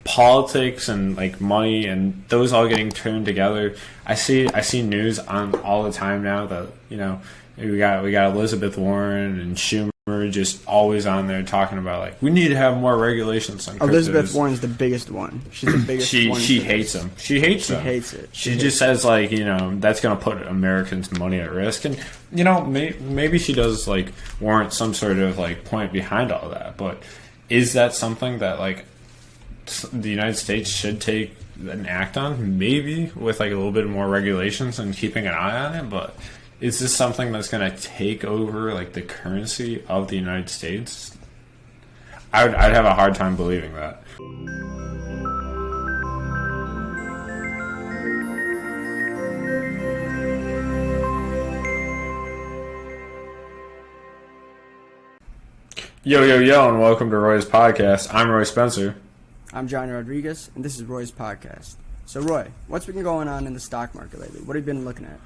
politics and like money and those all getting turned together. I see news on all the time now that we got Elizabeth Warren and Schumer just always on there talking about like we need to have more regulations on cryptos. Elizabeth Warren's the biggest one. She's the biggest one. She hates them. She hates it. She just says like that's going to put Americans' money at risk, and maybe she does like warrant some sort of like point behind all that. But is that something that like the United States should take an act on? Maybe with like a little bit more regulations and keeping an eye on it, but. Is this something that's going to take over like the currency of the United States? I'd have a hard time believing that. Yo, and welcome to ROIS Podcast. I'm Roy Spencer. I'm John Rodriguez, and this is ROIS Podcast. So, Roy, what's been going on in the stock market lately? What have you been looking at?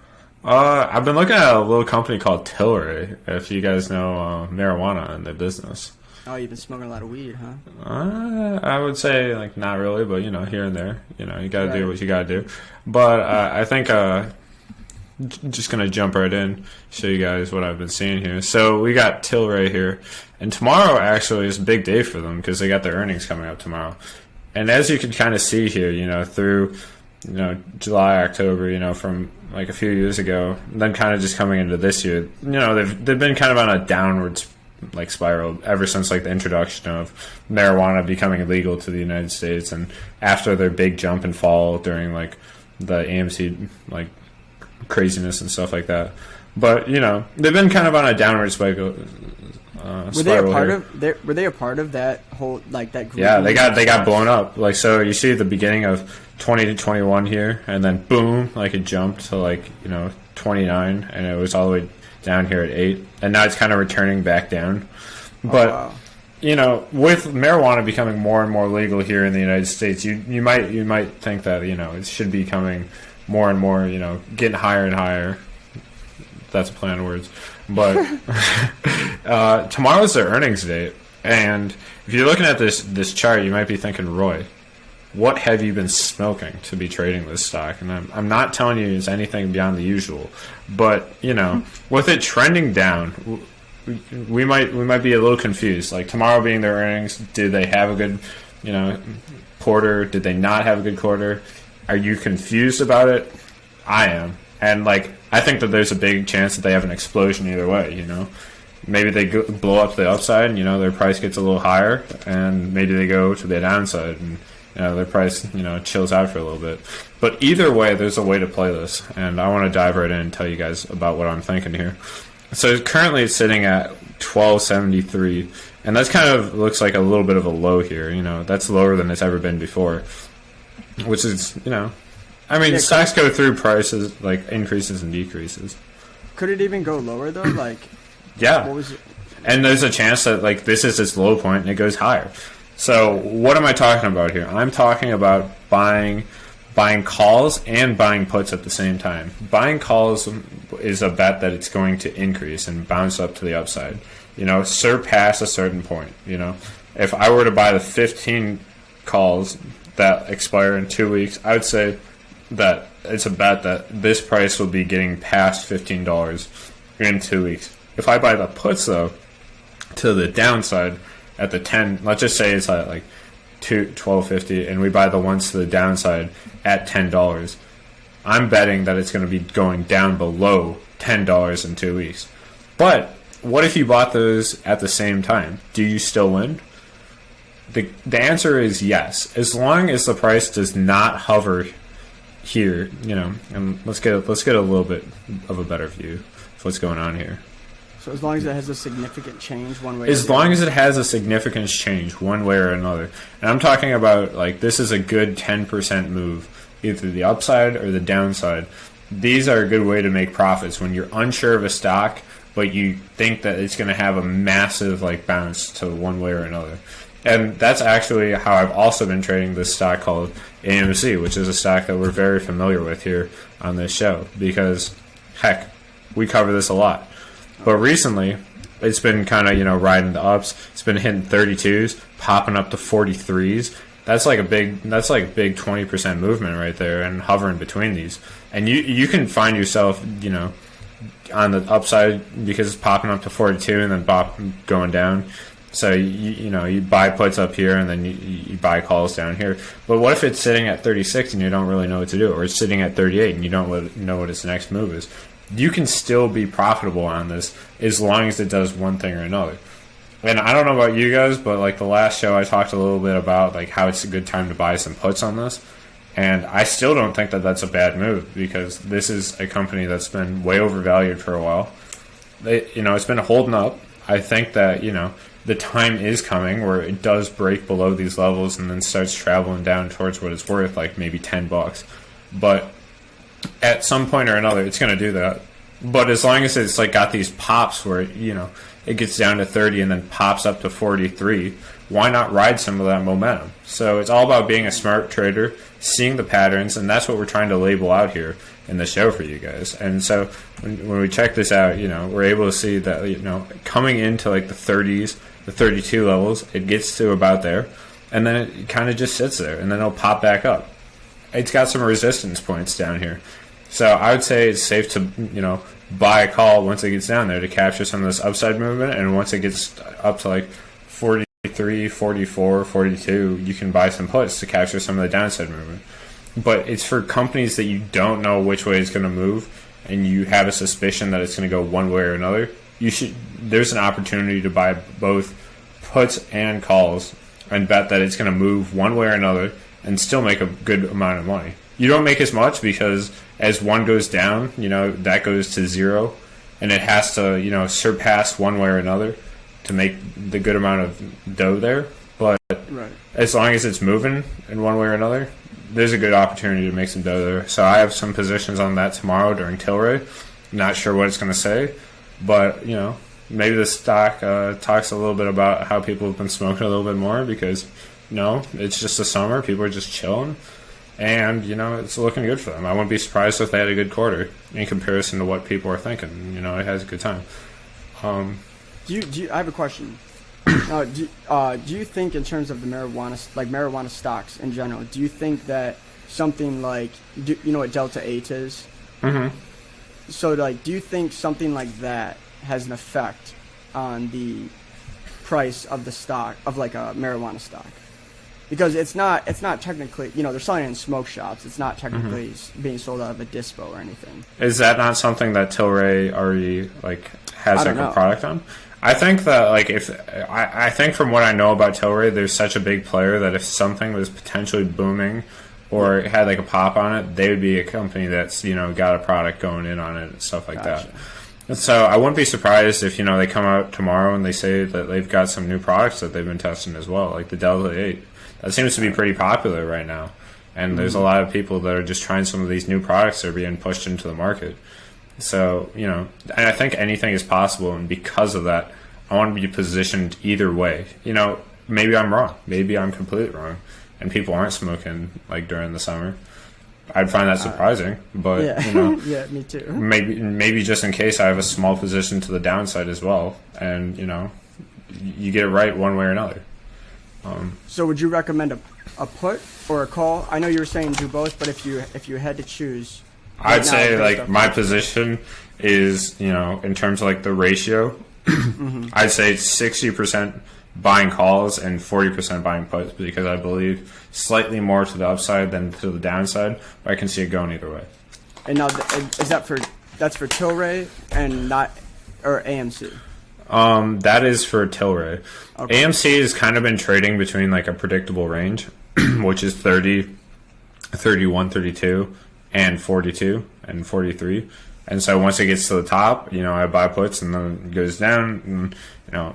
I've been looking at a little company called Tilray, if you guys know marijuana in their business. Oh, you've been smoking a lot of weed, huh? I would say, like, not really, but, here and there. You gotta do what you gotta do. But I think just gonna jump right in, show you guys what I've been seeing here. So we got Tilray here, and tomorrow actually is a big day for them because they got their earnings coming up tomorrow. And as you can kind of see here, through July, October, from like a few years ago, and then kind of just coming into this year, they've been kind of on a downwards like spiral ever since like the introduction of marijuana becoming illegal to the United States, and after their big jump and fall during like the AMC like craziness and stuff like that. But they've been kind of on a downward spiral. Were they a part of that whole like that group? Yeah, they got blown up. Like, so you see the beginning of 2021 here, and then boom, like it jumped to like 29, and it was all the way down here at 8, and now it's kind of returning back down. But with marijuana becoming more and more legal here in the United States, you might think that it should be becoming more and more getting higher and higher. That's a play on words. But tomorrow's their earnings date, and if you're looking at this chart, you might be thinking, Roy, what have you been smoking to be trading this stock? And I'm not telling you it's anything beyond the usual, but with it trending down, we might be a little confused. Like tomorrow being their earnings, did they have a good quarter? Did they not have a good quarter? Are you confused about it? I am, and I think that there's a big chance that they have an explosion either way. Maybe they blow up to the upside, and their price gets a little higher, and maybe they go to the downside, and their price chills out for a little bit. But either way, there's a way to play this, and I want to dive right in and tell you guys about what I'm thinking here. So currently it's sitting at 1273, and that's kind of looks like a little bit of a low here. That's lower than it's ever been before, which is stocks go through prices like increases and decreases. Could it even go lower though? Yeah. What was it? And there's a chance that this is its low point and it goes higher. So what am I talking about here? I'm talking about buying calls and buying puts at the same time. Buying calls is a bet that it's going to increase and bounce up to the upside. Surpass a certain point. If I were to buy the 15 calls that expire in 2 weeks, I would say that it's a bet that this price will be getting past $15 in 2 weeks. If I buy the puts though to the downside at the 10, let's just say it's at like $12.50, and we buy the ones to the downside at $10, I'm betting that it's going to be going down below $10 in 2 weeks. But what if you bought those at the same time? Do you still win? The answer is yes, as long as the price does not hover here, and let's get a little bit of a better view of what's going on here. So as long as it has a significant change one way. As long as it has a significant change one way or another, and I'm talking about this is a good 10% move, either the upside or the downside. These are a good way to make profits when you're unsure of a stock, but you think that it's going to have a massive bounce to one way or another. And that's actually how I've also been trading this stock called AMC, which is a stock that we're very familiar with here on this show because, heck, we cover this a lot. But recently, it's been kind of, riding the ups. It's been hitting 32s, popping up to 43s, That's like a big 20% movement right there, and hovering between these. And you can find yourself, on the upside because it's popping up to 42 and then going down. So you buy puts up here and then you buy calls down here. But what if it's sitting at 36 and you don't really know what to do, or it's sitting at 38 and you don't know what its next move is? You can still be profitable on this as long as it does one thing or another. And I don't know about you guys, but like the last show I talked a little bit about like how it's a good time to buy some puts on this. And I still don't think that that's a bad move, because this is a company that's been way overvalued for a while. It's been holding up. I think that, the time is coming where it does break below these levels and then starts traveling down towards what it's worth, like maybe $10. But at some point or another, it's going to do that. But as long as it's like got these pops where, it gets down to 30 and then pops up to 43, why not ride some of that momentum? So it's all about being a smart trader, seeing the patterns, and that's what we're trying to label out here in the show for you guys. And so when we check this out, we're able to see that, coming into like the 30s, the 32 levels, it gets to about there, and then it kind of just sits there, and then it'll pop back up. It's got some resistance points down here. So I would say it's safe to, buy a call once it gets down there to capture some of this upside movement, and once it gets up to like 43, 44, 42, you can buy some puts to capture some of the downside movement. But it's for companies that you don't know which way it's going to move, and you have a suspicion that it's going to go one way or another. There's an opportunity to buy both puts and calls and bet that it's going to move one way or another and still make a good amount of money. You don't make as much because as one goes down, that goes to zero, and it has to, surpass one way or another to make the good amount of dough there. But right. As long as it's moving in one way or another, there's a good opportunity to make some dough there. So I have some positions on that tomorrow during Tilray. Not sure what it's going to say, but, maybe the stock talks a little bit about how people have been smoking a little bit more because, it's just the summer. People are just chilling. And, it's looking good for them. I wouldn't be surprised if they had a good quarter in comparison to what people are thinking. It has a good time. Do you, I have a question. Do you think in terms of the marijuana stocks in general, do you think that something like, what Delta 8 is? Mm-hmm. So, do you think something like that has an effect on the price of the stock, of like a marijuana stock? Because it's not technically, they're selling it in smoke shops. It's not technically being sold out of a dispo or anything. Is that not something that Tilray already has a product on? I think that I think from what I know about Tilray, there's such a big player that if something was potentially booming or it had a pop on it, they would be a company that's got a product going in on it and stuff like that. And so I wouldn't be surprised if they come out tomorrow and they say that they've got some new products that they've been testing as well, like the Delta 8. That seems to be pretty popular right now. And there's a lot of people that are just trying some of these new products that are being pushed into the market. So, and I think anything is possible. And because of that, I want to be positioned either way. Maybe I'm wrong. Maybe I'm completely wrong. And people aren't smoking during the summer. I'd find that surprising. But, yeah, me too. Maybe just in case I have a small position to the downside as well. And, you get it right one way or another. So would you recommend a put or a call? I know you were saying do both, but if you had to choose, I'd say my position is in terms of the ratio. Mm-hmm. I'd say 60% buying calls and 40% buying puts, because I believe slightly more to the upside than to the downside, but I can see it going either way. And now is that's for Tilray and not or AMC? That is for Tilray. Okay. AMC has kind of been trading between a predictable range, which is 30, 31, 32, and 42, and 43. And so once it gets to the top, I buy puts, and then it goes down. And,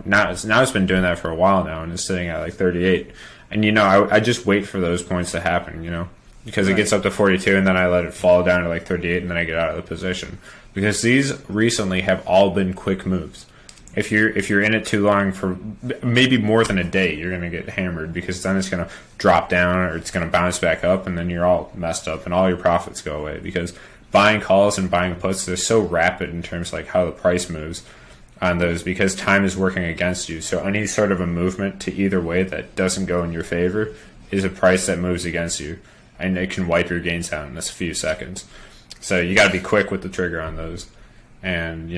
now it's been doing that for a while now, and it's sitting at 38. And I just wait for those points to happen, because it gets up to 42, and then I let it fall down to 38, and then I get out of the position. Because these recently have all been quick moves. If you're in it too long for maybe more than a day, you're going to get hammered, because then it's going to drop down or it's going to bounce back up, and then you're all messed up and all your profits go away. Because buying calls and buying puts, they're so rapid in terms of how the price moves on those, because time is working against you. So any sort of a movement to either way that doesn't go in your favor, is a price that moves against you, and it can wipe your gains out in a few seconds. So you got to be quick with the trigger on those. And,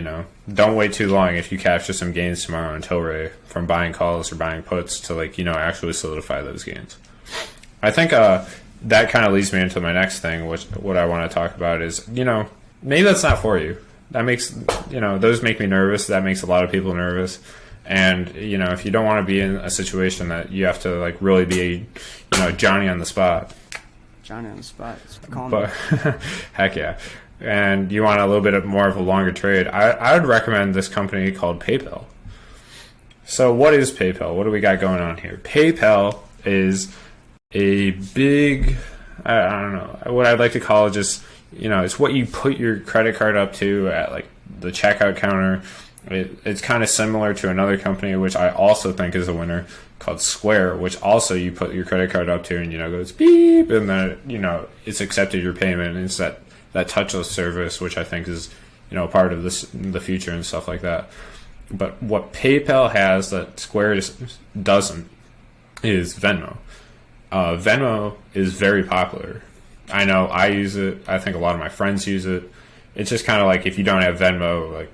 don't wait too long if you capture some gains tomorrow in tilray from buying calls or buying puts to, actually solidify those gains. I think that kind of leads me into my next thing, what I want to talk about is, maybe that's not for you. That makes, those make me nervous. That makes a lot of people nervous. And, if you don't want to be in a situation that you have to, really be, Johnny on the spot. Johnny on the spot. Calm But, heck yeah. And you want a little bit more of a longer trade, I would recommend this company called PayPal. So what is PayPal? What do we got going on here? PayPal is a big, I don't know, what I'd like to call it just, it's what you put your credit card up to at the checkout counter. It's kind of similar to another company, which I also think is a winner, called Square, which also you put your credit card up to and, goes beep, and then, it's accepted your payment, and it's that touchless service, which I think is, part of the future and stuff like that. But what PayPal has that Square doesn't is Venmo. Venmo is very popular. I know I use it. I think a lot of my friends use it. It's just kind of like, if you don't have Venmo,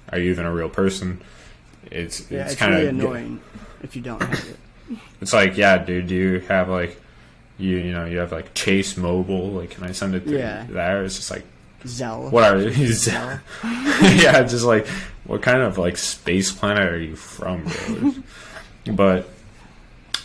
are you even a real person? It's kind of really annoying if you don't have it. It's like, yeah, dude, do you have you have Chase Mobile? Can I send it to there? It's just Zelle. What are you? Zelle? Yeah, just what kind of space planet are you from, bro? But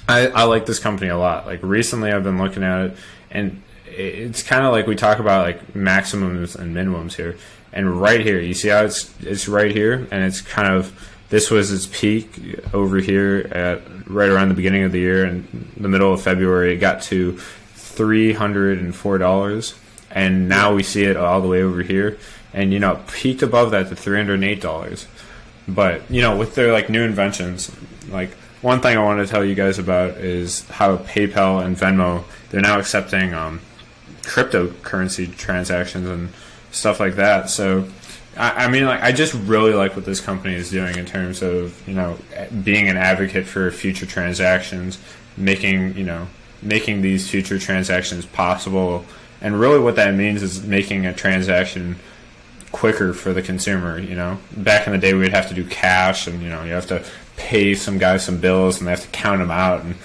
I like this company a lot. Recently I've been looking at it, and it's kind of we talk about maximums and minimums here. And right here, you see how it's right here, and it's kind of, this was its peak over here at right around the beginning of the year. In the middle of February, it got to $304, and now we see it all the way over here, and it peaked above that to $308. But with their new inventions, one thing I want to tell you guys about is how PayPal and Venmo, they're now accepting cryptocurrency transactions and stuff like that. So I just really like what this company is doing in terms of being an advocate for future transactions, making these future transactions possible. And really what that means is making a transaction quicker for the consumer. Back in the day, we'd have to do cash, and you have to pay some guys some bills, and they have to count them out, and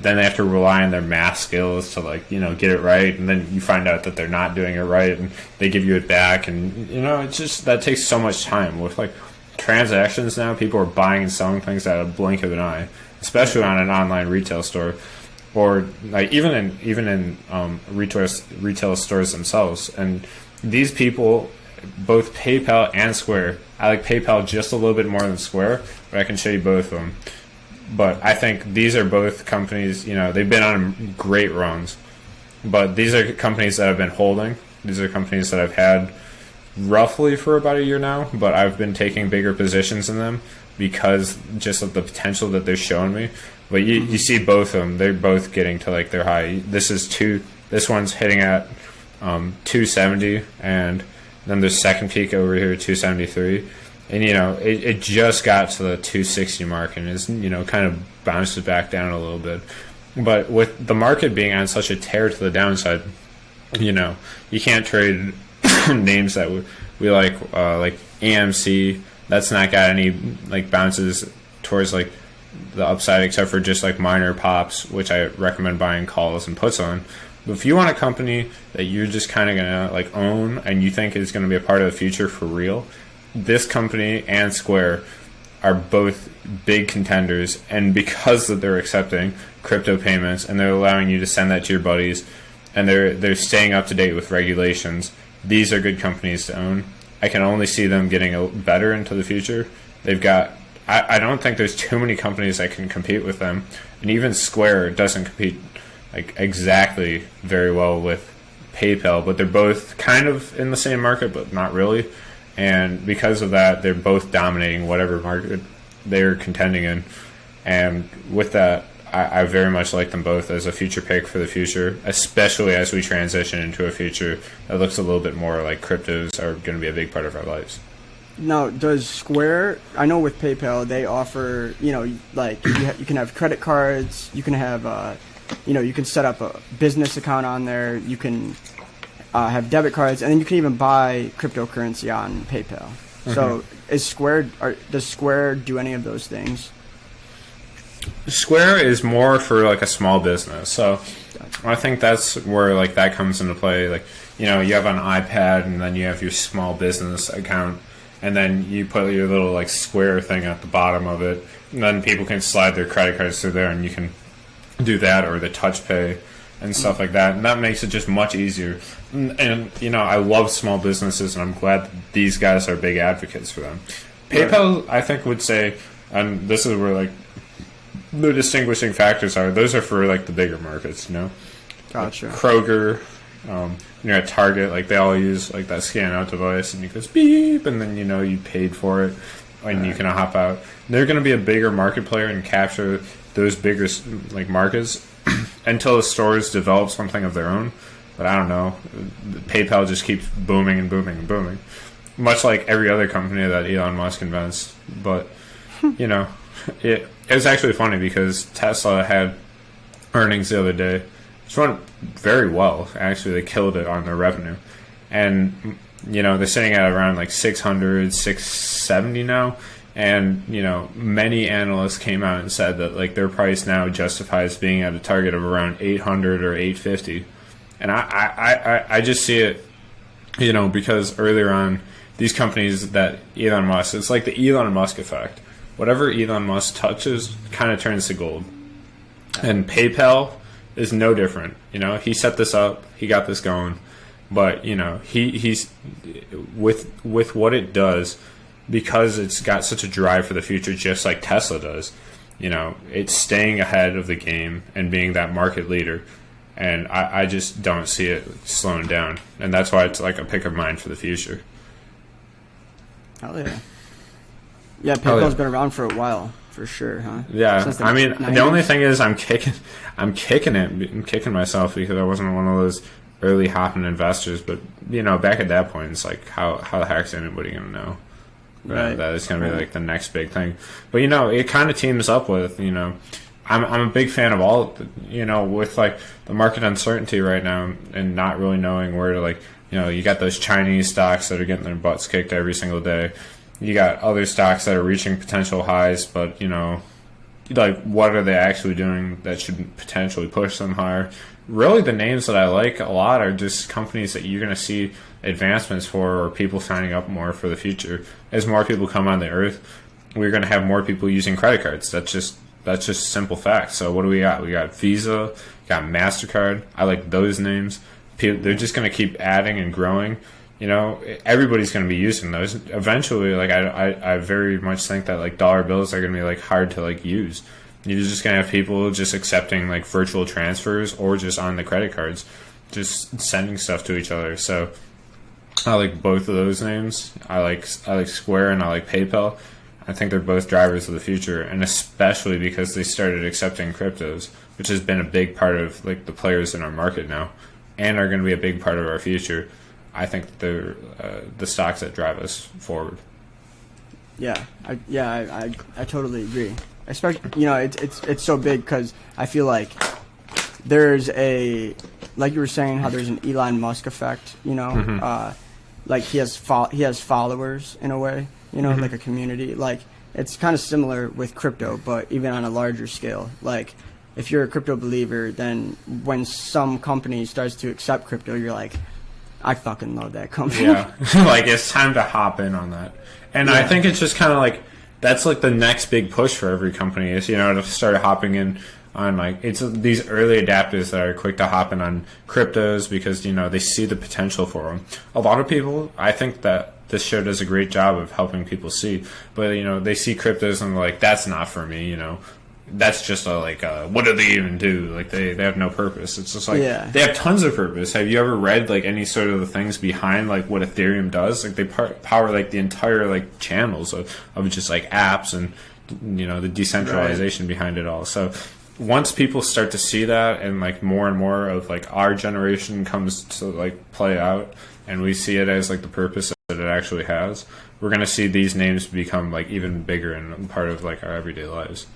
then they have to rely on their math skills to get it right, and then you find out that they're not doing it right, and they give you it back, and it's just, that takes so much time. With transactions now, people are buying and selling things at a blink of an eye, especially on an online retail store, or even in retail stores themselves. And these people, both PayPal and Square, I like PayPal just a little bit more than Square, but I can show you both of them. But I think these are both companies, they've been on great runs. But these are companies that I've been holding. These are companies that I've had roughly for about a year now, but I've been taking bigger positions in them because just of the potential that they're showing me. But you see both of them, they're both getting to their high. This one's hitting at 270, and then the second peak over here, 273. And, it just got to the 260 mark and is, kind of bounces back down a little bit. But with the market being on such a tear to the downside, you can't trade names that we like AMC. That's not got any, bounces towards, the upside, except for just, minor pops, which I recommend buying calls and puts on. But if you want a company that you're just kind of going to, own and you think is going to be a part of the future for real, this company and Square are both big contenders, and because that they're accepting crypto payments and they're allowing you to send that to your buddies, and they're staying up to date with regulations, these are good companies to own. I can only see them getting better into the future. They've got, I don't think there's too many companies that can compete with them, and even Square doesn't compete exactly very well with PayPal, but they're both kind of in the same market, but not really. And because of that, they're both dominating whatever market they're contending in. And with that, I very much like them both as a future pick for the future, especially as we transition into a future that looks a little bit more like cryptos are going to be a big part of our lives. Now, does Square, I know with PayPal, they offer, you can have credit cards, you can have you can set up a business account on there. You can have debit cards, and then you can even buy cryptocurrency on PayPal. So does Square do any of those things? Square is more for like a small business. So Gotcha. I think that's where like that comes into play. Like, you have an iPad and then you have your small business account, and then you put your little like Square thing at the bottom of it, and then people can slide their credit cards through there, and you can do that, or the touch pay and stuff like that, and that makes it just much easier. And I love small businesses, and I'm glad that these guys are big advocates for them. PayPal, I think, would say, and this is where like the distinguishing factors are, those are for like the bigger markets. Gotcha. Like Kroger, at Target, like they all use like that scan out device, and it goes beep, and then you paid for it, and you can hop out. They're going to be a bigger market player and capture those bigger like markets until the stores develop something of their own. But I don't know. PayPal just keeps booming and booming and booming, much like every other company that Elon Musk invents. But it was actually funny because Tesla had earnings the other day. It's run very well. Actually, they killed it on their revenue, and they're sitting at around like 600, 670 now. And many analysts came out and said that like their price now justifies being at a target of around 800 or 850. And I just see it, because earlier on, these companies that Elon Musk, it's like the Elon Musk effect. Whatever Elon Musk touches kind of turns to gold. And PayPal is no different. He set this up, he got this going, but he's with what it does, because it's got such a drive for the future, just like Tesla does. It's staying ahead of the game and being that market leader. And I just don't see it slowing down. And that's why it's like a pick of mine for the future. Hell yeah. Yeah, PayPal's been around for a while, for sure, huh? Yeah, I mean, 90s. The only thing is I'm kicking myself because I wasn't one of those early hopping investors. But, back at that point, it's like, how the heck is anybody going to know? Right. That is going to be like the next big thing. But, it kind of teams up with, I'm a big fan of all, with like the market uncertainty right now and not really knowing where to like, you got those Chinese stocks that are getting their butts kicked every single day. You got other stocks that are reaching potential highs, but like what are they actually doing that should potentially push them higher? Really, the names that I like a lot are just companies that you're going to see advancements for, or people signing up more for the future. As more people come on the earth, we're going to have more people using credit cards. That's just simple fact. So what do we got? We got Visa, we got MasterCard. I like those names. They're just going to keep adding and growing. Everybody's going to be using those. Eventually, like I very much think that like dollar bills are going to be like hard to like use. You're just going to have people just accepting like virtual transfers or just on the credit cards, just sending stuff to each other. So I like both of those names. I like Square and I like PayPal. I think they're both drivers of the future, and especially because they started accepting cryptos, which has been a big part of like the players in our market now, and are going to be a big part of our future. I think they're the stocks that drive us forward. Yeah, I totally agree. Especially, it's so big because I feel like there's like you were saying, how there's an Elon Musk effect. Like he has followers in a way. Like a community. Like it's kind of similar with crypto, but even on a larger scale. Like if you're a crypto believer, then when some company starts to accept crypto, you're like, I fucking love that company. Yeah, like it's time to hop in on that. And I think it's just kind of like that's like the next big push for every company is to start hopping in on like it's these early adapters that are quick to hop in on cryptos because they see the potential for them. A lot of people, I think that this show does a great job of helping people see, but they see cryptos and they're like, that's not for me. That's just what do they even do? Like they have no purpose. It's just like they have tons of purpose. Have you ever read like any sort of the things behind like what Ethereum does? Like they power like the entire like channels of just like apps and the decentralization behind it all. So once people start to see that and like more and more of like our generation comes to like play out and we see it as like the purpose that it actually has, we're going to see these names become like even bigger and part of like our everyday lives.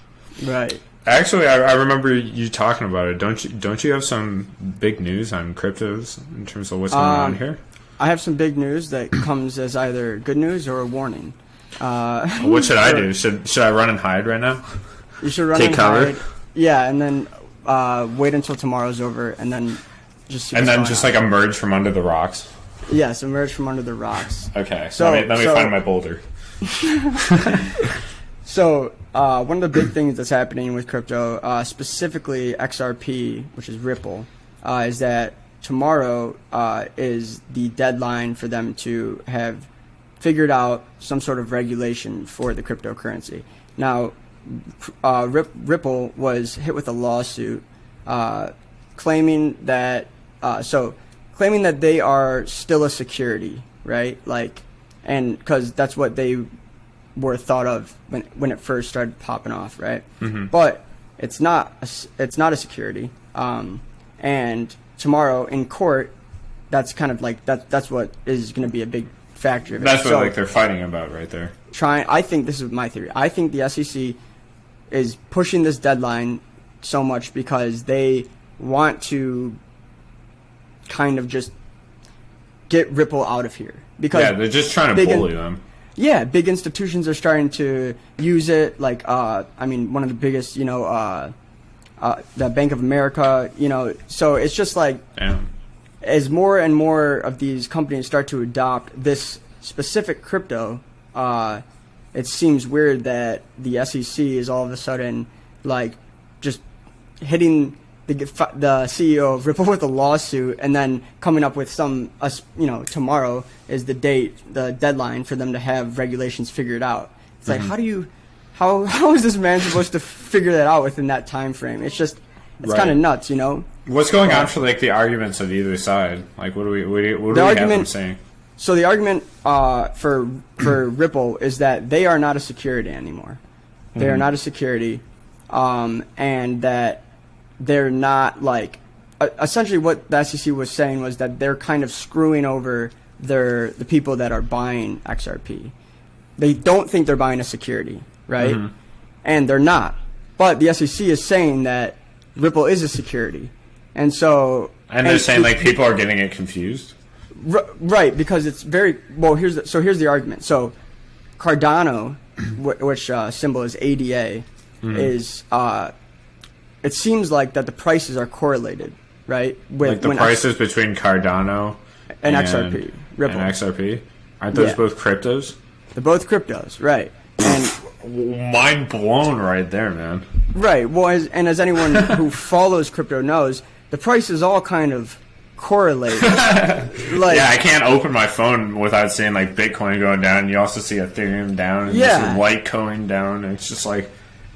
Right. Actually, I remember you talking about it. Don't you have some big news on cryptos in terms of what's going on here? I have some big news that comes as either good news or a warning. What should I do? Should I run and hide right now? You should run Take and cover. hide. Yeah, and then wait until tomorrow's over, and then just see And what's then going just on. like emerge from under the rocks. Yes, emerge from under the rocks. Okay, So- let me so- find my boulder. So one of the big things that's happening with crypto, specifically XRP, which is Ripple, is that tomorrow is the deadline for them to have figured out some sort of regulation for the cryptocurrency. Now, Ripple was hit with a lawsuit claiming that they are still a security, right? Like, and because that's what they were thought of when it first started popping off, right? Mm-hmm. But it's not a security. And tomorrow in court, that's kind of like that's what is going to be a big factor of it. That's what like they're fighting about right there. I think this is my theory. I think the SEC is pushing this deadline so much because they want to kind of just get Ripple out of here. Because Yeah, they're just trying to bully them. yeah, big institutions are starting to use it. Like, I mean, one of the biggest, the Bank of America, So it's just like, Damn. as more and more of these companies start to adopt this specific crypto, it seems weird that the SEC is all of a sudden like just hitting the CEO of Ripple with a lawsuit, and then coming up with tomorrow is the deadline for them to have regulations figured out. It's like, how is this man supposed to figure that out within that time frame? It's Right. kind of nuts, What's going on for like the arguments of either side? Like, what do we have them saying? So the argument for Ripple is that they are not a security anymore. They are not a security, and that they're not like essentially what the SEC was saying was that they're kind of screwing over the people that are buying XRP. They don't think they're buying a security, right? And they're not. But the SEC is saying that Ripple is a security, and so They're saying like people are getting it confused. Right, because it's very well. Here's the argument. So Cardano, which symbol is ADA, is it seems like that the prices are correlated, right? With Like the prices between Cardano and XRP, Ripple. and XRP, aren't those Yeah. both cryptos? They're both cryptos, right? And Mind blown right there, man. right. Well, as anyone who follows crypto knows, the prices all kind of correlate. Like, Yeah, I can't open my phone without seeing like Bitcoin going down. And you also see Ethereum down, and Yeah. you see Litecoin down. And it's just like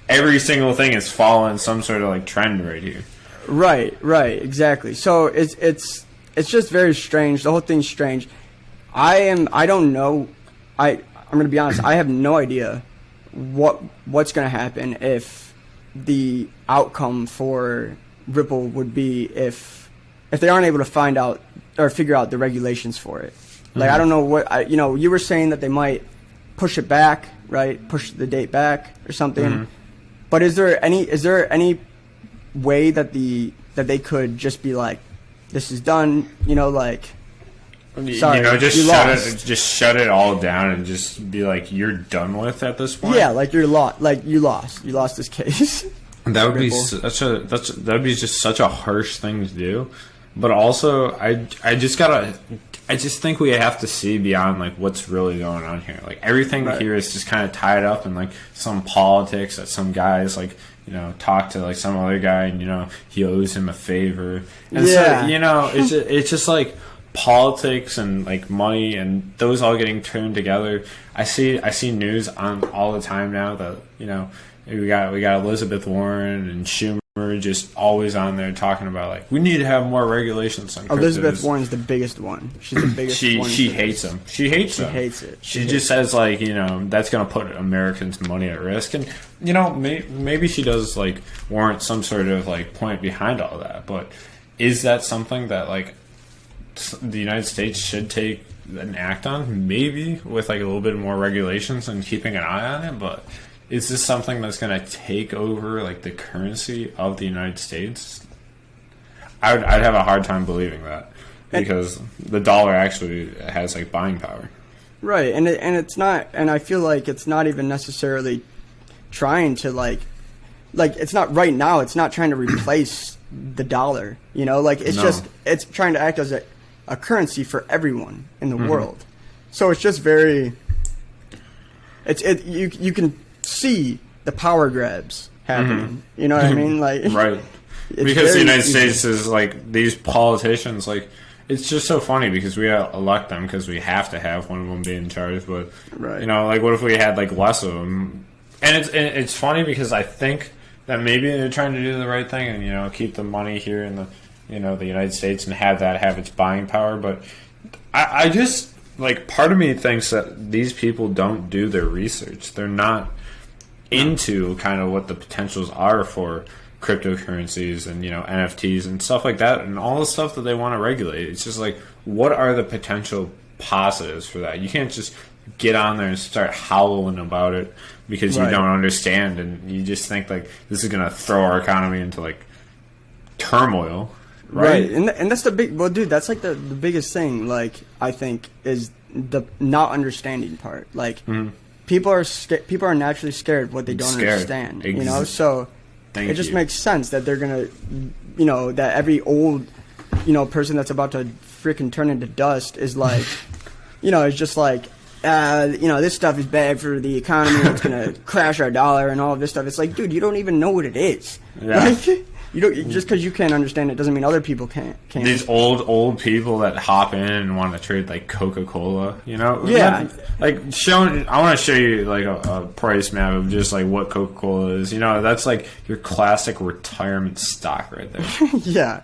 every single thing is following some sort of like trend right here. Right, exactly. So it's just very strange. The whole thing's strange. I don't know. I'm going to be honest. I have no idea what's going to happen if the outcome for Ripple would be if they aren't able to find out or figure out the regulations for it. Like, I don't know what you were saying that they might push it back, right? Push the date back or something. But is there any way that they could just be like, this is done, like, sorry, just shut it all down and just be like, you're done with at this point. yeah, like you lost this case. That would be Ripple. that'd be just such a harsh thing to do. But also, I just think we have to see beyond like what's really going on here. Like everything Right. here is just kind of tied up in like some politics that some guys like talk to like some other guy and he owes him a favor. And Yeah. so it's just like politics and like money and those all getting turned together. I see news on all the time now that we got Elizabeth Warren and Schumer just always on there talking about like we need to have more regulations on cryptos. Elizabeth Warren's the biggest one. She's the biggest one. She hates them. She hates them. hates it. She just says like that's going to put Americans' money at risk, and maybe she does like warrant some sort of like point behind all that. But is that something that like the United States should take an act on? Maybe with like a little bit more regulations and keeping an eye on it, but is this something that's going to take over like the currency of the United States? I'd have a hard time believing that because the dollar actually has like buying power. Right, and it's not, and I feel like it's not even necessarily trying to like it's not right now. It's not trying to replace the dollar. You know, like it's just it's trying to act as a currency for everyone in the world. So it's just very. You can see the power grabs happening. You know what I mean? Like right. Because the United States is like these politicians, like it's just so funny because we elect them because we have to have one of them be in charge. But you know, like what if we had like less of them? And it's funny because I think that maybe they're trying to do the right thing and you know keep the money here in the the United States and have its buying power. But I just like part of me thinks that these people don't do their research. They're not into kind of what the potentials are for cryptocurrencies and NFTs and stuff like that and all the stuff that they want to regulate. It's just like, what are the potential positives for that? You can't just get on there and start howling about it because you don't understand and you just think like this is going to throw our economy into like turmoil, right? And that's the big that's like the biggest thing, like I think, is the not understanding part. Like people are naturally scared of what they don't understand. So it just makes sense that they're gonna, that every old, person that's about to freaking turn into dust is like, it's just like, this stuff is bad for the economy. It's gonna crash our dollar and all of this stuff. It's like, dude, you don't even know what it is. Yeah. Like, you don't just because you can't understand it doesn't mean other people can't. These old people that hop in and want to trade like Coca-Cola, Yeah. I want to show you like a price map of just like what Coca-Cola is. That's like your classic retirement stock right there. Yeah.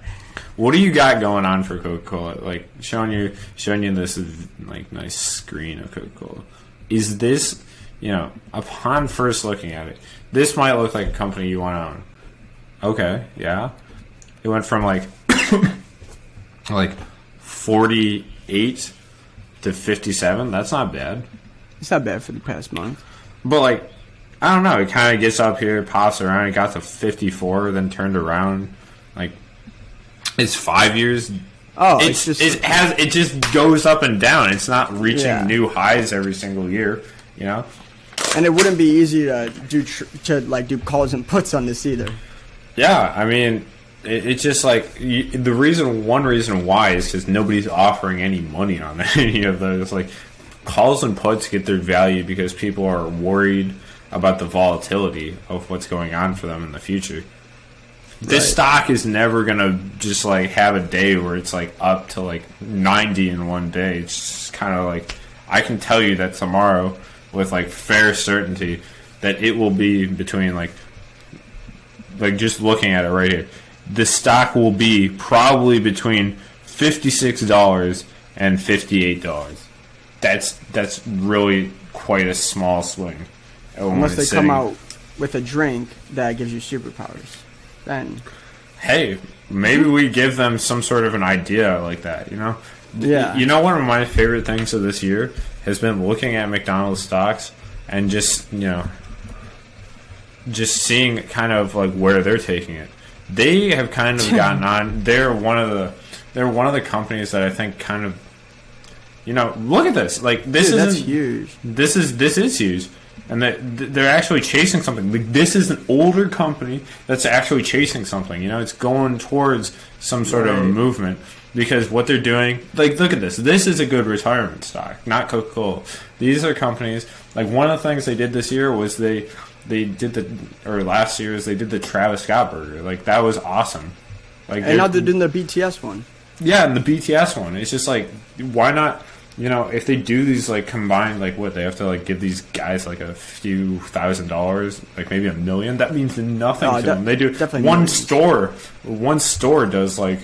What do you got going on for Coca-Cola? Like showing you this like nice screen of Coca-Cola. Is this, upon first looking at it, this might look like a company you want to own. Okay, yeah. It went from like 48 to 57. That's not bad. It's not bad for the past month. But like, I don't know. It kind of gets up here, pops around. It got to 54, then turned around. Like, it's 5 years. Oh, it just goes up and down. It's not reaching new highs every single year. And it wouldn't be easy to do calls and puts on this either. Yeah, I mean, it's just like one reason why is because nobody's offering any money on any of those. Like calls and puts get their value because people are worried about the volatility of what's going on for them in the future. This stock is never gonna just like have a day where it's like up to like 90 in one day. It's just kind of like I can tell you that tomorrow with like fair certainty that it will be between like just looking at it right here, the stock will be probably between $56 and $58. That's really quite a small swing. Unless they come out with a drink that gives you superpowers, then hey, maybe we give them some sort of an idea like that. Yeah. One of my favorite things of this year has been looking at McDonald's stocks and just seeing kind of like where they're taking it. They have kind of gotten on. They're one of the companies that I think kind of, look at this. Like this that's huge. This is huge, and they're actually chasing something. Like this is an older company that's actually chasing something. It's going towards some sort of movement because what they're doing. Like look at this. This is a good retirement stock, not Coca-Cola. These are companies. Like one of the things they did this year was last year they did the Travis Scott burger. Like that was awesome. Like and now they're doing the BTS one. Yeah, and the BTS one. It's just like why not? If they do these like combined, like what they have to like give these guys like a few $1,000s, like maybe $1 million. That means nothing to them. They do one store does like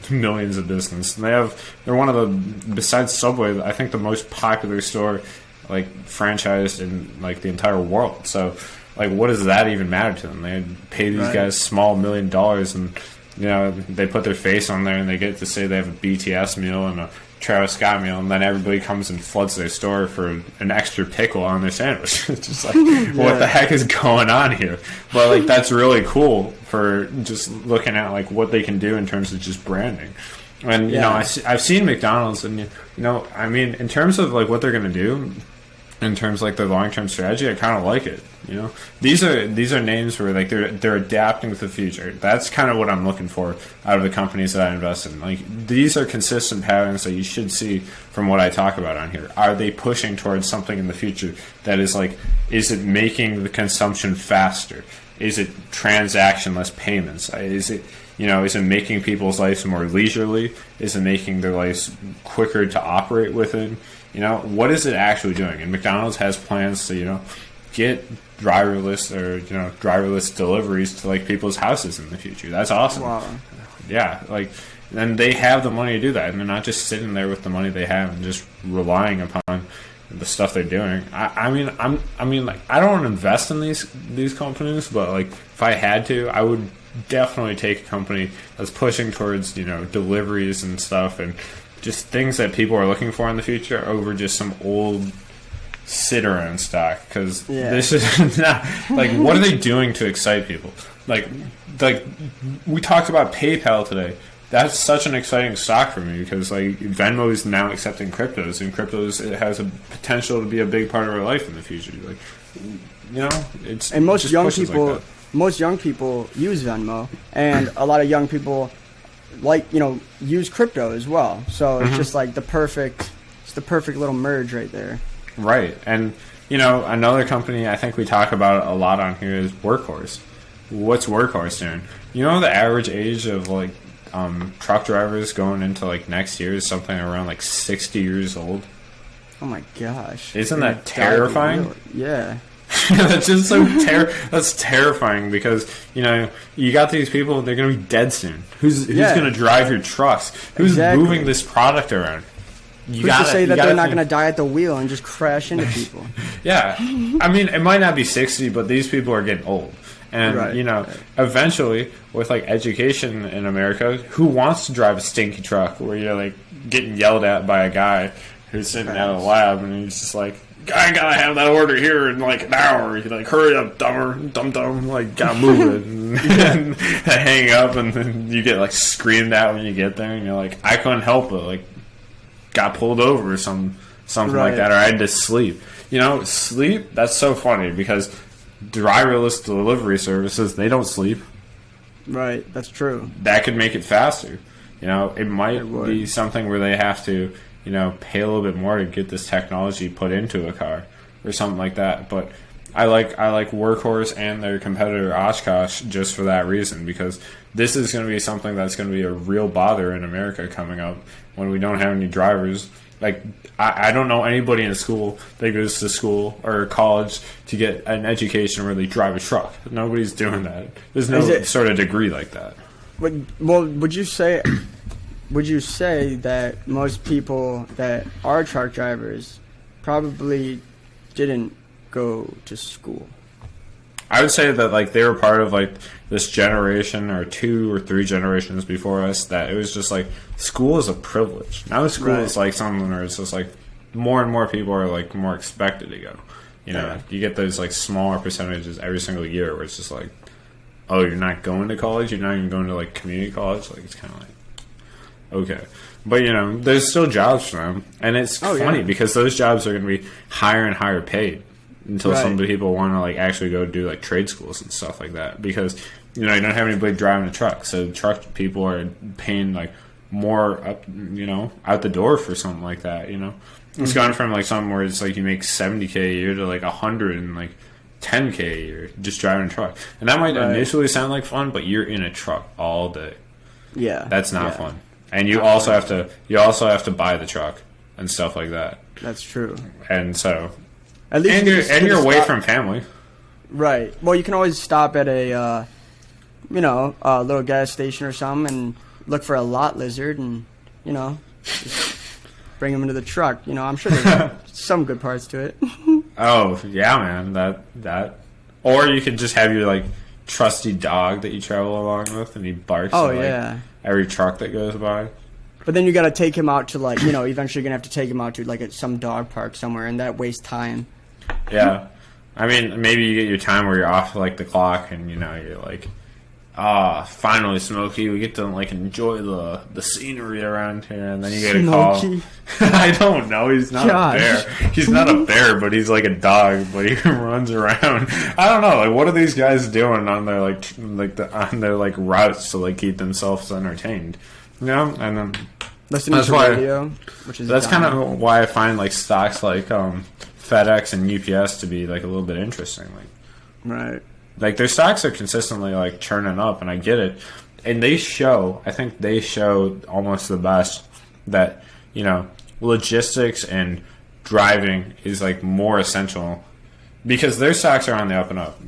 millions of business. And they're one of the, besides Subway, I think the most popular store like franchised in like the entire world. So like what does that even matter to them? They pay these guys small $1 million and they put their face on there and they get to say they have a BTS meal and a Travis Scott meal, and then everybody comes and floods their store for an extra pickle on their sandwich. It's just like, what the heck is going on here? But like, that's really cool for just looking at like what they can do in terms of just branding. And I've seen McDonald's, and I mean, in terms of like what they're going to do, in terms of like their long-term strategy, I kind of like it. These are names where like they're adapting to the future. That's kind of what I'm looking for out of the companies that I invest in. Like, these are consistent patterns that you should see from what I talk about on here. Are they pushing towards something in the future that is like, is it making the consumption faster? Is it transactionless payments? Is it making people's lives more leisurely? Is it making their lives quicker to operate within? What is it actually doing? And McDonald's has plans to, get driverless deliveries to like people's houses in the future. That's awesome. Wow. Yeah, like, and they have the money to do that, and they're not just sitting there with the money they have and just relying upon the stuff they're doing. I mean, like, I don't want to invest in these companies, but like, if I had to, I would definitely take a company that's pushing towards deliveries and stuff and just things that people are looking for in the future over just some old sit-around stock, because this is not like, what are they doing to excite people? Like we talked about PayPal today. That's such an exciting stock for me, because like Venmo is now accepting cryptos, and it has a potential to be a big part of our life in the future. Like, it's, and most young people like use Venmo, and a lot of young people use crypto as well. So it's just like the perfect little merge right there. Right. And another company I think we talk about a lot on here is Workhorse. What's Workhorse doing? The average age of like truck drivers going into like next year is something around like 60 years old. Oh my gosh! Isn't that terrifying? Yeah. That's just so that's terrifying, because you got these people, they're gonna be dead soon. Who's gonna drive your trucks? Who's moving this product around? Who's to say that they're not gonna die at the wheel and just crash into people? Yeah, I mean, it might not be 60, but these people are getting old. And, eventually, with, like, education in America, who wants to drive a stinky truck where you're, like, getting yelled at by a guy who's sitting at a lab, and he's just like, I gotta have that order here in, like, an hour. You're like, hurry up, dumb, like, gotta move it. And hang up, and then you get, like, screamed at when you get there, and you're like, I couldn't help it, like, got pulled over or something like that, or I had to sleep. Sleep, that's so funny, because driverless delivery services, they don't sleep. Right, that's true. That could make it faster. It might be something where they have to, pay a little bit more to get this technology put into a car or something like that. But I like Workhorse and their competitor Oshkosh just for that reason, because this is going to be something that's going to be a real bother in America coming up when we don't have any drivers. Like, I don't know anybody in school that goes to school or college to get an education where they drive a truck. Nobody's doing that. There's no sort of degree like that. Would you say that most people that are truck drivers probably didn't go to school? I would say that, like, they were part of, like, this generation or 2 or 3 generations before us that it was just, like, school is a privilege. Now school is, like, something where it's just, like, more and more people are, like, more expected to go. You get those, like, smaller percentages every single year where it's just, like, oh, you're not going to college? You're not even going to, like, community college? Like, it's kind of like, okay. But, there's still jobs for them. And it's funny because those jobs are going to be higher and higher paid until some people want to, like, actually go do, like, trade schools and stuff like that, because you don't have anybody driving a truck, so truck people are paying, like, more up, out the door for something like that. It's gone from, like, something where it's like you make $70K a year to like $100 and like $10K a year just driving a truck, and that might initially sound like fun, but you're in a truck all day. Yeah, that's not fun, and you also have to buy the truck and stuff like that. That's true, and so. At least you're away from family. Right. Well, you can always stop at a little gas station or something and look for a lot lizard and, just bring them into the truck. I'm sure there's some good parts to it. Oh, yeah, man. That. Or you could just have your, like, trusty dog that you travel along with, and he barks Oh at like yeah. every truck that goes by. But then you got to take him out to like, you know, eventually you're gonna have to take him out to like some dog park somewhere, and that wastes time. Yeah, I mean, maybe you get your time where you're off like the clock, and you know you're like, finally, Smokey, we get to like enjoy the scenery around here, and then you get a call. I don't know. He's not a bear. He's not a bear, but he's like a dog. But he runs around. I don't know. Like, what are these guys doing on their on their like routes to like keep themselves entertained? You know, and then listening to radio, which is that's kind of why I find like stocks like FedEx and UPS to be like a little bit interesting. Like, right. Like their stocks are consistently like churning up, and I get it. And they show, I think they show almost the best that, you know, logistics and driving is like more essential because their stocks are on the up and up.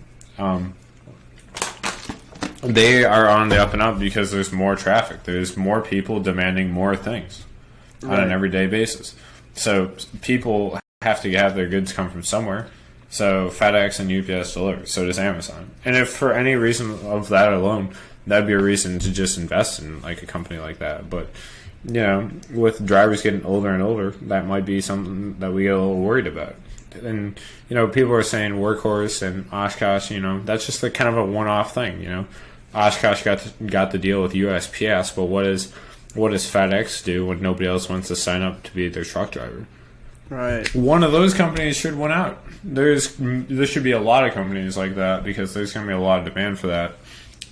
They are on the up and up because there's more traffic. There's more people demanding more things on an everyday basis. So people have to have their goods come from somewhere. So FedEx and UPS deliver. So does Amazon. And if for any reason of that alone, that'd be a reason to just invest in like a company like that. But you know, with drivers getting older and older, that might be something that we get a little worried about. And you know, people are saying Workhorse and Oshkosh. You know, that's just like kind of a one-off thing. You know, Oshkosh got the deal with USPS, but what does FedEx do when nobody else wants to sign up to be their truck driver? Right. One of those companies should win out. There should be a lot of companies like that because there's going to be a lot of demand for that.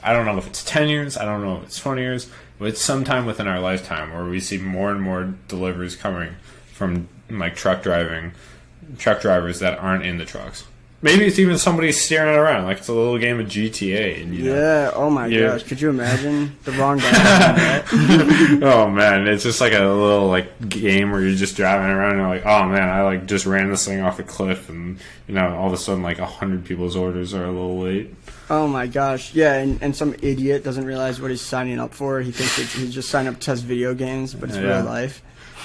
I don't know if it's 10 years. I don't know if it's 20 years. But it's sometime within our lifetime where we see more and more deliveries coming from like truck drivers that aren't in the trucks. Maybe it's even somebody steering it around, like it's a little game of GTA. And, you know, oh my gosh, could you imagine the wrong guy doing that? Oh man, it's just like a little like game where you're just driving around and you're like, oh man, I like just ran this thing off a cliff, and you know, all of a sudden like 100 people's orders are a little late. Oh my gosh, yeah, and some idiot doesn't realize what he's signing up for. He thinks he's just signed up to test video games, but it's real life.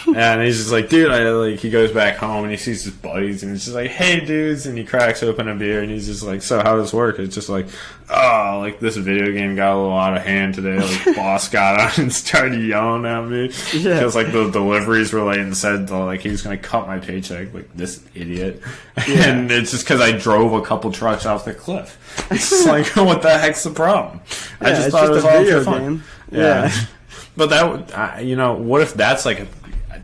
Yeah, and he's just like, dude, he goes back home and he sees his buddies and he's just like, hey, dudes, and he cracks open a beer and he's just like, so how does this work? It's just like, oh, like this video game got a little out of hand today. Like, boss got on and started yelling at me because like the deliveries were late and said like he was gonna cut my paycheck. Like this idiot, and it's just because I drove a couple trucks off the cliff. It's just like, what the heck's the problem? Yeah, I just thought it was all for fun. Game. Yeah. But that, you know, what if that's like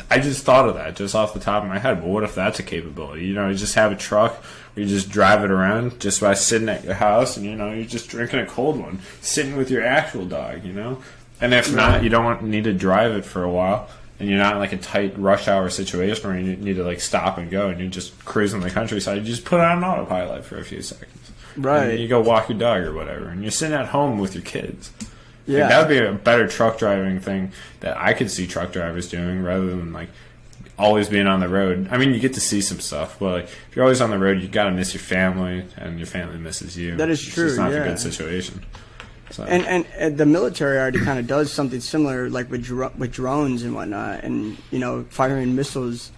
I just thought of that just off the top of my head. But what if that's a capability? You know, you just have a truck where you just drive it around just by sitting at your house, and you know, you're just drinking a cold one, sitting with your actual dog. You know, and if not, you don't need to drive it for a while, and you're not in like a tight rush hour situation where you need to like stop and go, and you're just cruising the countryside. You just put it on autopilot for a few seconds, right? And you go walk your dog or whatever, and you're sitting at home with your kids. Yeah, like, that would be a better truck driving thing that I could see truck drivers doing rather than like always being on the road. I mean, you get to see some stuff, but like, if you're always on the road, you got to miss your family, and your family misses you. That is true. It's not a good situation. So. And the military already kind of does something similar, like with drones and whatnot, and you know, firing missiles,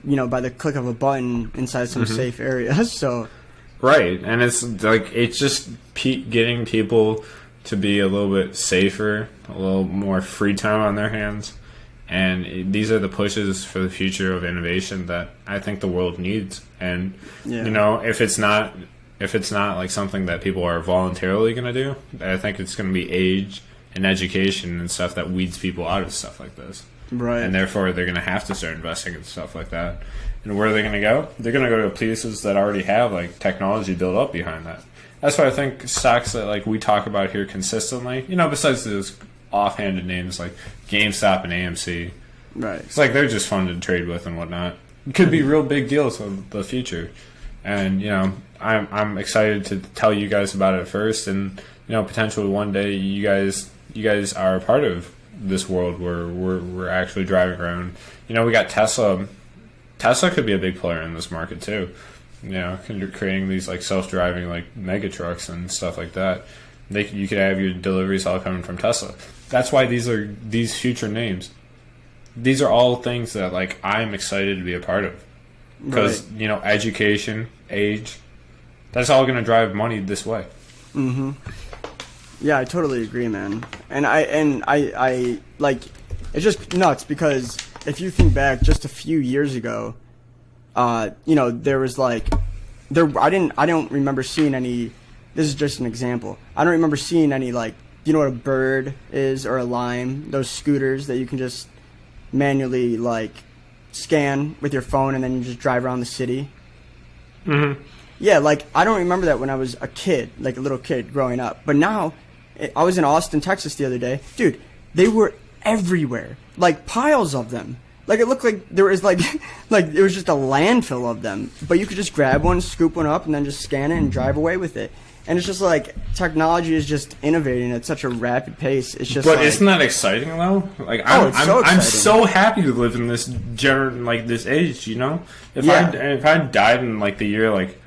you know, by the click of a button inside some safe areas. So, right, and it's like it's just getting people to be a little bit safer, a little more free time on their hands. And these are the pushes for the future of innovation that I think the world needs. And you know, if it's not like something that people are voluntarily going to do, I think it's going to be age and education and stuff that weeds people out of stuff like this. Right. And therefore, they're going to have to start investing in stuff like that. And where are they going to go? They're going to go to places that already have like technology built up behind that. That's why I think stocks that like we talk about here consistently, you know, besides those offhanded names like GameStop and AMC, right? It's like they're just fun to trade with and whatnot. It could be real big deals in the future, and you know, I'm excited to tell you guys about it first, and you know, potentially one day you guys are a part of this world where we're actually driving around. You know, we got Tesla. Tesla could be a big player in this market too. You know, creating these like self-driving like mega trucks and stuff like that. You could have your deliveries all coming from Tesla. That's why these future names. These are all things that like I'm excited to be a part of, because you know, education, age, that's all going to drive money this way. Yeah, I totally agree, man. And I like, it's just nuts because if you think back just a few years ago, you know, there was like, I don't remember seeing any. This is just an example. I don't remember seeing any, like, you know what a bird is or a lime, those scooters that you can just manually like scan with your phone and then you just drive around the city. Mm-hmm. Yeah, like, I don't remember that when I was a kid, like a little kid growing up. But now, I was in Austin, Texas the other day. Dude, they were everywhere. Like, piles of them. Like, it looked like there was, like, like, it was just a landfill of them. But you could just grab one, scoop one up, and then just scan it and drive away with it. And it's just like, technology is just innovating at such a rapid pace. It's just But like, isn't that exciting, though? Like, it's so I'm exciting. so happy to live in this like, this age, you know? If I died in, like, the year, like,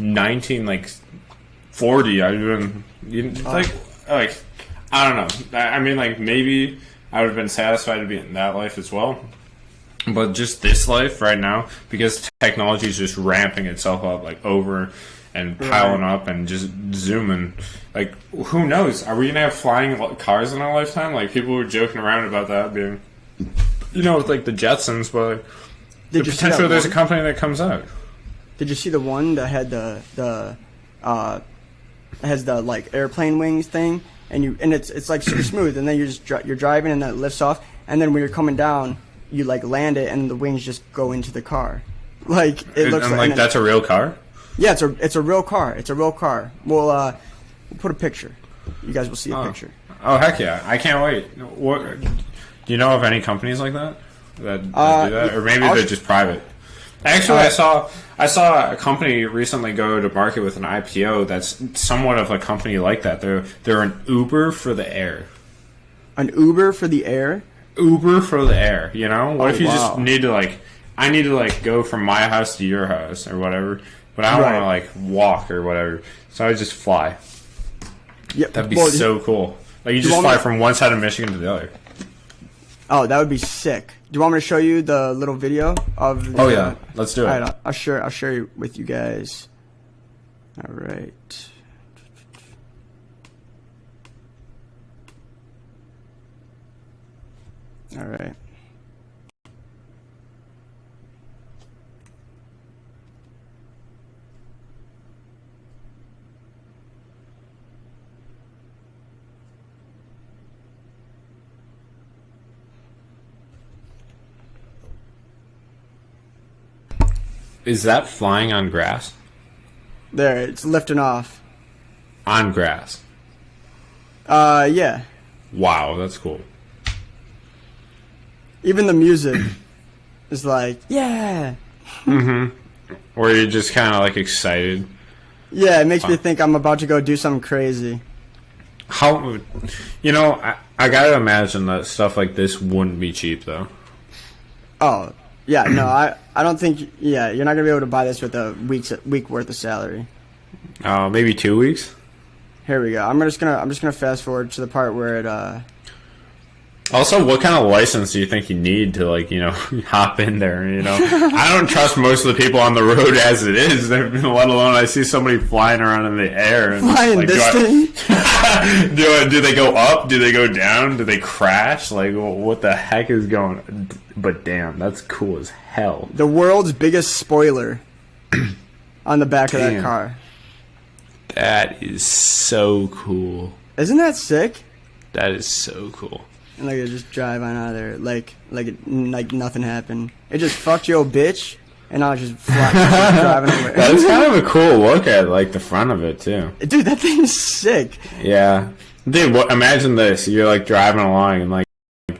1940, I'd been like I don't know. I mean, like, maybe I would have been satisfied to be in that life as well, but just this life right now, because technology is just ramping itself up, like, over and piling up and just zooming. Like, who knows? Are we gonna have flying cars in our lifetime? Like, people were joking around about that being, you know, with, like, the Jetsons, but the potential there's a company that comes out. Did you see the one that had has the like airplane wings thing, and it's like super smooth, and then you're driving and then it lifts off, and then when you're coming down, you like land it, and the wings just go into the car. Like, it looks like that's a real car. Yeah, it's a real car. It's a real car. We'll put a picture. You guys will see a picture. Oh, heck yeah! I can't wait. What do you know of any companies like that that do that, or maybe they're just private? Actually, I saw a company recently go to market with an IPO that's somewhat of a company like that. They're an Uber for the air. An Uber for the air? Uber for the air, you know? What if you just need to, like, I need to, like, go from my house to your house or whatever, but I don't want to, like, walk or whatever, so I just fly. Yep. That'd be so cool. Like, you just fly from one side of Michigan to the other. Oh, that would be sick. Do you want me to show you the little video of the, Oh, yeah. Let's do it. All right, I'll share it with you guys. All right. All right. Is that flying on grass? There, it's lifting off. On grass? Yeah. Wow, that's cool. Even the music is like, yeah. Mm-hmm. Or you're just kind of, like, excited. Yeah, it makes me think I'm about to go do something crazy. How, you know, I gotta imagine that stuff like this wouldn't be cheap, though. Oh, yeah, no, I don't think, yeah, you're not gonna be able to buy this with a week worth of salary. Maybe 2 weeks? Here we go. I'm just gonna fast forward to the part where it, Also, what kind of license do you think you need to, like, you know, hop in there, you know? I don't trust most of the people on the road as it is, let alone I see somebody flying around in the air. And flying like, this thing? Do they go up? Do they go down? Do they crash? Like, what the heck is going on? But damn, that's cool as hell. The world's biggest spoiler on the back of that car. That is so cool. Isn't that sick? That is so cool. And like, it just drive on out of there, like nothing happened. It just fucked your bitch, and I was just driving away. That's kind of a cool look at, like, the front of it too. Dude, that thing's sick. Yeah, dude. Imagine this: you're, like, driving along, and, like,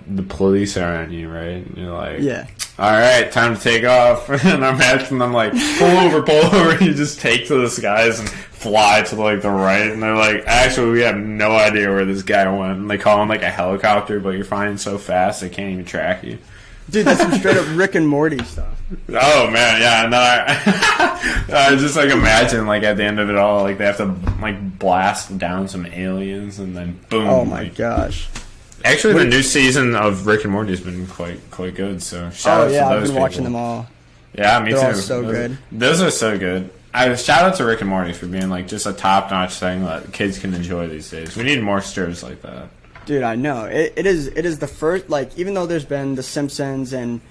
the police are on you, right? And you're like, yeah. All right, time to take off. And I'm imagine them like, pull over. And you just take to the skies and fly to, like, the right. And they're like, actually, we have no idea where this guy went. And they call him, like, a helicopter, but you're flying so fast they can't even track you. Dude, that's some straight up Rick and Morty stuff. Oh, man, yeah. And then I just, like, imagine, like, at the end of it all, like, they have to, like, blast down some aliens and then boom. Oh, my like, gosh. Actually, the new season of Rick and Morty has been quite good. So shout out to those I've been people. watching them all. Yeah, me too. They're all so good. Those are so good. shout out to Rick and Morty for being like just a top notch thing that kids can enjoy these days. We need more shows like that. Dude, I know it is the first, like, even though there's been The Simpsons and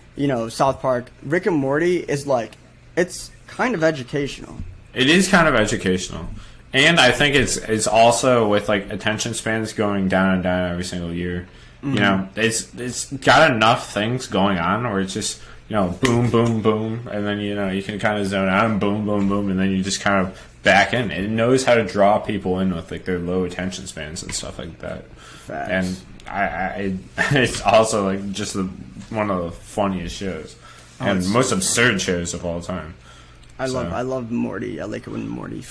South Park, Rick and Morty is like, it's kind of educational. It is kind of educational, and I think it's also with like attention spans going down and down every single year. Mm-hmm. It's got enough things going on where it's just boom, boom, boom, and then you can kind of zone out and boom, boom, boom, and then you just kind of back in. It knows how to draw people in with like their low attention spans and stuff like that. Facts. And it's also like just one of the funniest shows and most absurd shows of all time. I love Morty. I like it when Morty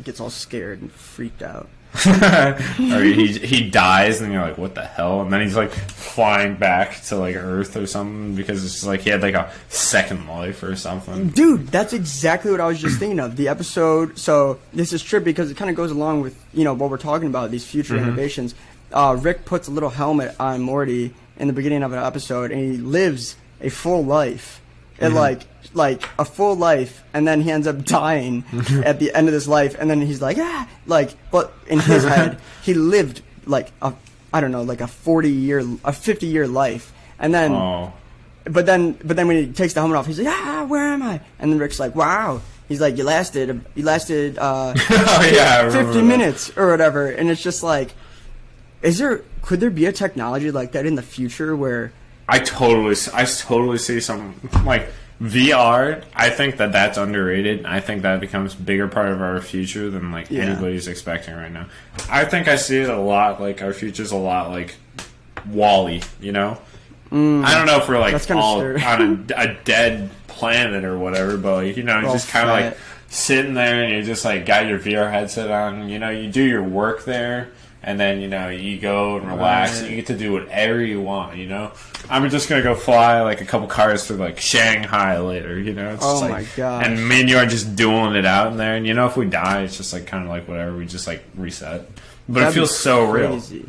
gets all scared and freaked out. Or he dies and you're like, what the hell? And then he's like flying back to like Earth or something because it's just like he had like a second life or something. Dude, that's exactly what I was just thinking of. The episode. So this is true because it kind of goes along with what we're talking about, these future innovations. Rick puts a little helmet on Morty in the beginning of an episode, and he lives a full life. And like a full life, and then he ends up dying at the end of this life, and then he's like, but in his head, he lived like a 50-year life, and then, but then when he takes the helmet off, he's like, where am I? And then Rick's like, wow. He's like, you lasted 50 minutes or whatever, and it's just like, could there be a technology like that in the future where I totally see something like VR. I think that's underrated. I think that becomes a bigger part of our future than like anybody's expecting right now. I think I see it a lot. Like our future's a lot like Wall-E. I don't know if we're like all on a dead planet or whatever, but like, just kind of like sitting there and you just like got your VR headset on. You do your work there. And then, you go and relax, and you get to do whatever you want, I'm just going to go fly, like, a couple cars to, like, Shanghai later, It's oh, like, my God. And me and you are just dueling it out in there. And, if we die, it's just, like, kind of like whatever. We just, like, reset. But it feels so crazy. Real.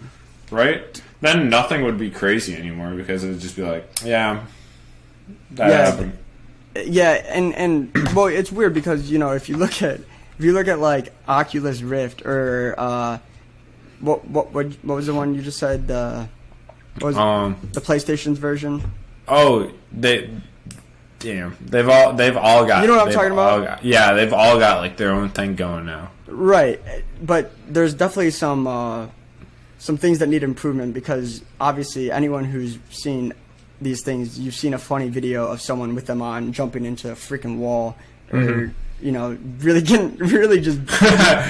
Right? Then nothing would be crazy anymore because it would just be like, that happened. Yeah, and well, it's weird because, if you look at, like, Oculus Rift or, What was the one you just said? What was the PlayStation's version? Oh, they've all got. You know what I'm talking about? They've all got like their own thing going now. Right, but there's definitely some things that need improvement because obviously anyone who's seen these things, you've seen a funny video of someone with them on jumping into a freaking wall or. Really just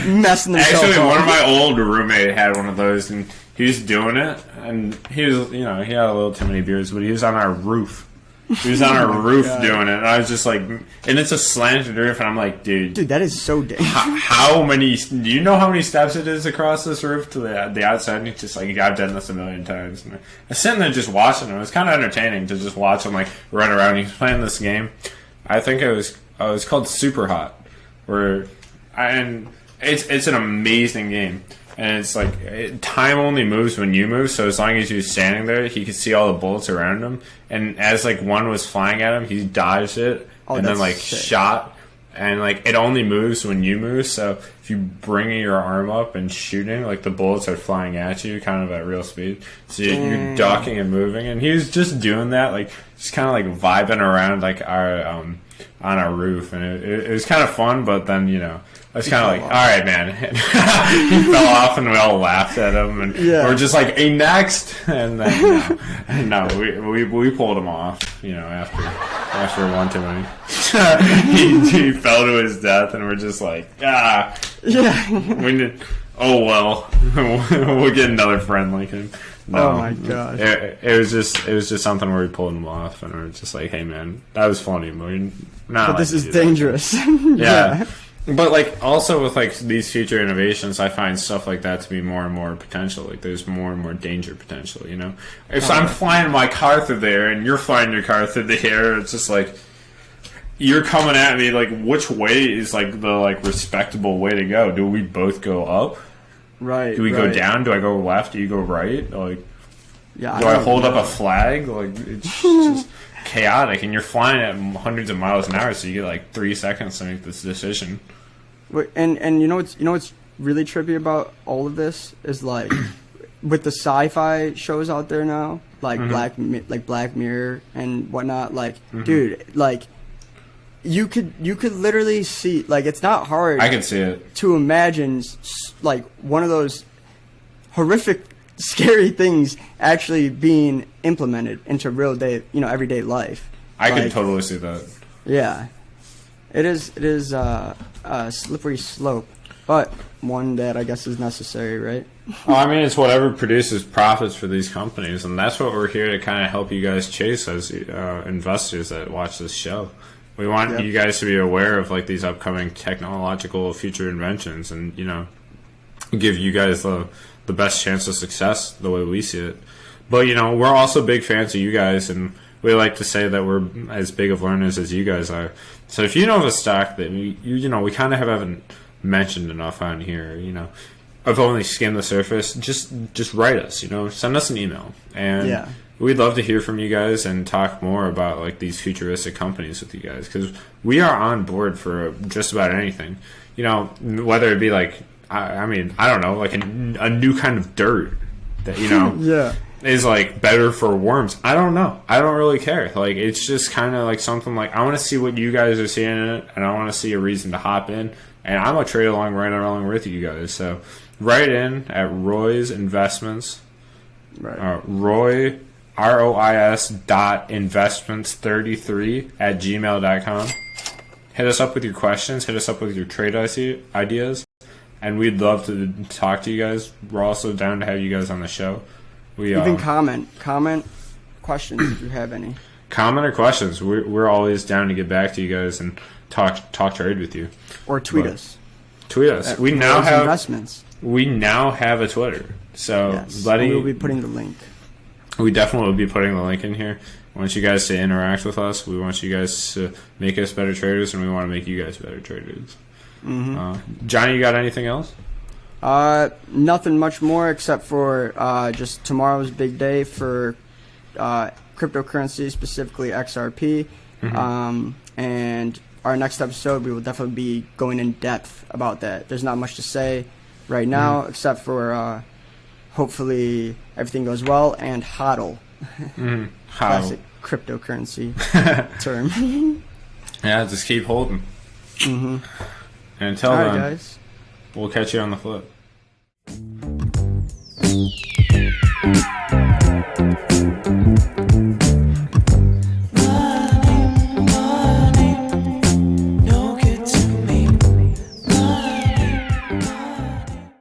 messing themselves Actually, up. one of my old roommate had one of those, and he was doing it, and he was, he had a little too many beers, but he was on our roof. He was on our roof doing it, and I was just like, and it's a slanted roof, and I'm like, dude, that is so dangerous. How many? Do you know how many steps it is across this roof to the outside? And he's just like, I've done this a million times. And I was sitting there just watching him. It was kind of entertaining to just watch him like run around. He's playing this game. I think it was called Super Hot, and it's an amazing game. And it's like time only moves when you move, so as long as you're standing there, he could see all the bullets around him. And as like one was flying at him, he dodged it and then like shot. And like it only moves when you move, so if you bring your arm up and shooting, like the bullets are flying at you, kind of at real speed. So you're ducking and moving. And he was just doing that, like just kind of like vibing around like our on our roof, and it was kind of fun. But then I was kind of like, all right, man. He fell off, and we all laughed at him, and we're just like, hey, next. And then, no, we pulled him off, after one too many. he fell to his death, and we're just like, oh, well, we'll get another friend like him. No, oh, my God. It was just something where we pulled him off, and we're just like, hey, man, that was funny, but we're not. But this is dangerous. Yeah. But like also with like these future innovations, I find stuff like that to be more and more potential. Like there's more and more danger potential. If I'm flying my car through there and you're flying your car through the air, it's just like you're coming at me. Like which way is like the like respectable way to go? Do we both go up? Right. Do we go down? Do I go left? Do you go right? Like, do I hold up a flag? Like it's just. chaotic, and you're flying at hundreds of miles an hour, so you get like 3 seconds to make this decision. And you know what's really trippy about all of this is like with the sci-fi shows out there now, like Black Mirror and whatnot. Like, dude, like you could literally see, like, it's not hard. I can see it to imagine like one of those horrific, scary things actually being implemented into real day, everyday life. I can totally see that. Yeah, it is a slippery slope, but one that I guess is necessary, right? Well, I mean, it's whatever produces profits for these companies, and that's what we're here to kind of help you guys chase as investors that watch this show. We want you guys to be aware of like these upcoming technological future inventions, and give you guys the best chance of success the way we see it. But we're also big fans of you guys, and we like to say that we're as big of learners as you guys are. So if you know of a stock that we kind of haven't mentioned enough on here, I've only skimmed the surface, just write us, send us an email, and we'd love to hear from you guys and talk more about like these futuristic companies with you guys, because we are on board for just about anything, whether it be like I mean, I don't know, like a new kind of dirt that is like better for worms. I don't know. I don't really care. Like, it's just kind of like something like I want to see what you guys are seeing in it, and I want to see a reason to hop in, and I'm gonna trade right along with you guys. So write in at ROIS Investments, ROIS.investments33@gmail.com. Hit us up with your questions. Hit us up with your trade ideas. And we'd love to talk to you guys. We're also down to have you guys on the show. Even comment questions if you have any. Comment or questions. We're always down to get back to you guys and talk trade with you. Or tweet us. Tweet us. We now have investments. We now have a Twitter. So we'll be putting the link. We definitely will be putting the link in here. We want you guys to interact with us. We want you guys to make us better traders, and we want to make you guys better traders. Johnny, you got anything else? Nothing much more except for just tomorrow's big day for cryptocurrency, specifically XRP. And our next episode, we will definitely be going in depth about that. There's not much to say right now except for hopefully everything goes well and HODL. HODL. Classic cryptocurrency term. Yeah, just keep holding. And until then, guys, we'll catch you on the flip.